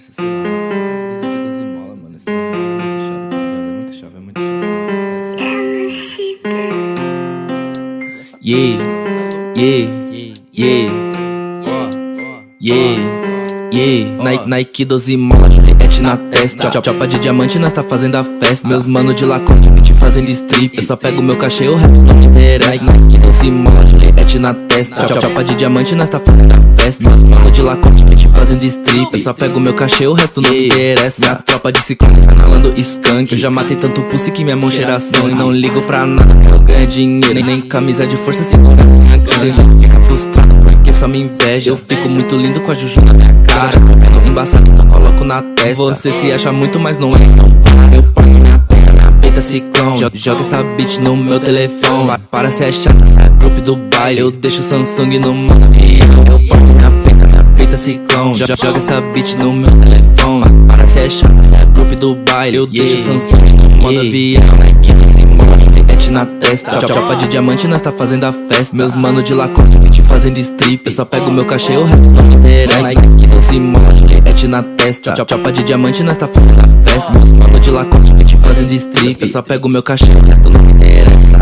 parça, sei lá. Essa brisa de 12 mola, mano. Esse tempo é muito chave, tá ligado? É muito chave, é muito chave. Yeah, yeah, yeah, yeah. Nike 12 mola, Juliette na testa. Chopa de diamante, nós tá fazendo a festa. Meus mano de Lacoste, beat fazendo strip. Eu só pego meu cachê, o resto não me interessa. Nike 12 mola, Juliette na testa. Chopa de diamante, nós tá fazendo a festa. Meus mano de Lacoste, beat fazendo strip. Eu só pego meu cachê, o resto não me interessa. Minha tropa de ciclone, sanalando skunk. Eu já matei tanto pussy que minha mão cheira sangue. Não ligo pra nada, quero ganhar dinheiro. Nem camisa de força segura minha grana. Cê só fica frustrado porque só me inveja. Eu fico muito lindo com a juju na minha cara. Já tô vendo embaçado, então coloco na testa. Você se acha muito, mas não é, não. Eu parto minha peita ciclone. Joga essa bitch no meu telefone. Para se é chata, sai grupo do baile. Eu deixo o Samsung no modo avião. Eu parto minha peita ciclone. Joga essa bitch no meu telefone. Para se é chata, sai grupo do baile. Eu deixo o Samsung no modo avião. Nike 12 mola, Juliette na testa. Chopa de diamante, nós tá fazendo a festa. Meus mano de Lacoste, beat fazendo strip. Eu só pego meu cachê, o resto não me interessa. Nike 12 mola, Juliette na testa. Chopa de diamante, nós tá fazendo a festa. Meus mano de Lacoste, beat fazendo strip. Eu só pego meu cachê, o resto não me interessa.